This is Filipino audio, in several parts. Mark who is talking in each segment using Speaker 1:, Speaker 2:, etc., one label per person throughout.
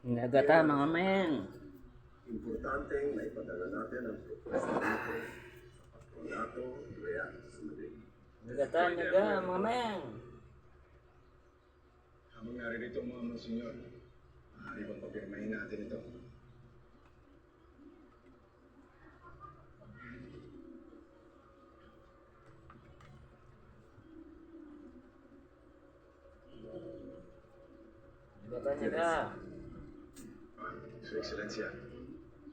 Speaker 1: Nagata mga men.
Speaker 2: Importanteng naipadala natin ang presidente sa patronato Real sa Madrid.
Speaker 1: Nagata mga men.
Speaker 2: Habang naririto mga monsenyor, maaari bang papirmahin natin ito?
Speaker 1: Nagata.
Speaker 2: Su Excelencia,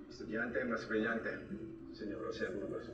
Speaker 2: estudiante más brillante, señor José Burgos.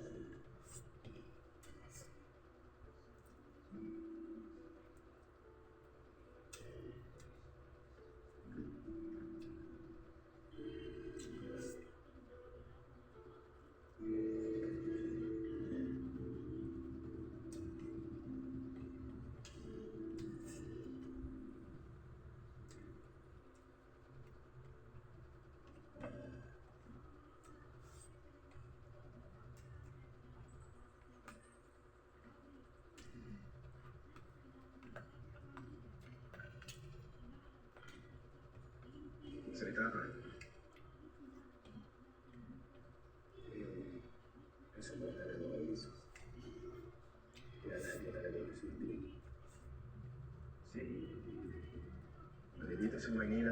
Speaker 2: Salita ka. Ang sobrang talaga ng Iso. Kaya natin mo talaga yung sundin. Mali dito sa Manila,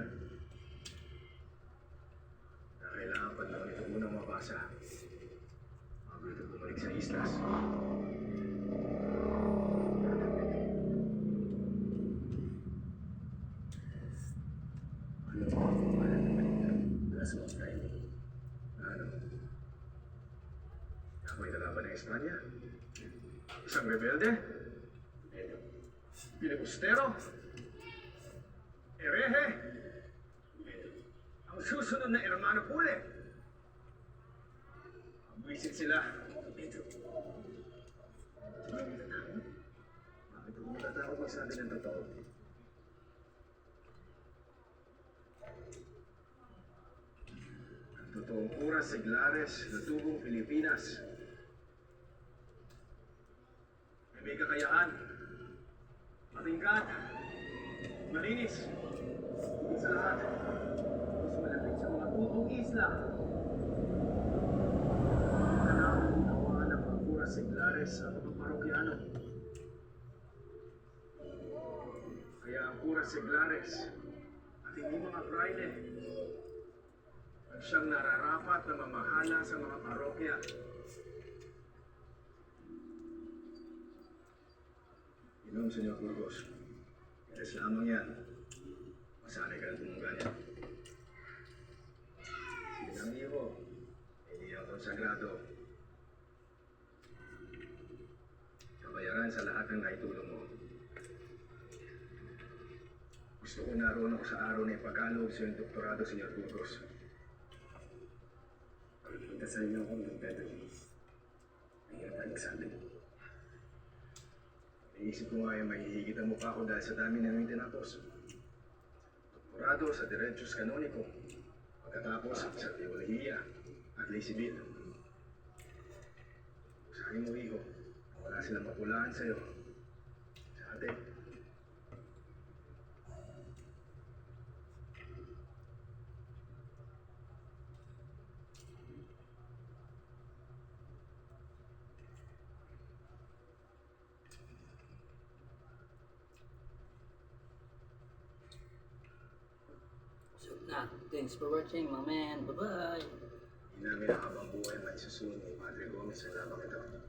Speaker 2: na kailangan pa naman ito munang mabasa bago ito bumalik sa islas. Ano ang pangalan ng Manila? Kaso ang Friday. Ano? Ako'y nalaban ng Espanya? Isang rebelde? Pilibustero? Herehe? Ang susunod na Hermano Pule? Abwisit sila. Ito. Bakit ako natatakot magsabi ng totoo? Ang totoong oras sa Iglares na tubong Pilipinas ay may kakayahan, matingkad, malinis, higit sa lahat, mas malapit sa mga tutong isla. Kailangan unawaan ng mga oras sa Iglares at mga parokyano. Kaya ang oras sa Iglares at hindi mga Friday at siyang nararapat na mamahala sa mga parokya. Inom, Senyor Burgos. Yes lamang yan. Masanay ka na tumungga niya. Silang iyo, hindi ang konsagrado. Kabayaran sa lahat ng naitulong mo. Gusto ko naroon ako sa araw na ipagkaloob sa iyong doktorado, Senyor Burgos. Pagpunta sa inyo akong Don Pedro. Mahirap na nagsabi. Naisip ko nga yung mahihigitan mo pa ako dahil sa dami ng iyong tinapos. Doktorado sa Derechos Kanoniko. Pagkatapos sa Teolohiya at Ley Civil. Sabi mo, iho, wala silang mapulaan sa'yo. Sa atin.
Speaker 1: So na, thanks for watching mga men. Bye-bye.
Speaker 2: Hindi namin ang habang buhay maisusunod ni Padre Gomez sa labang ito.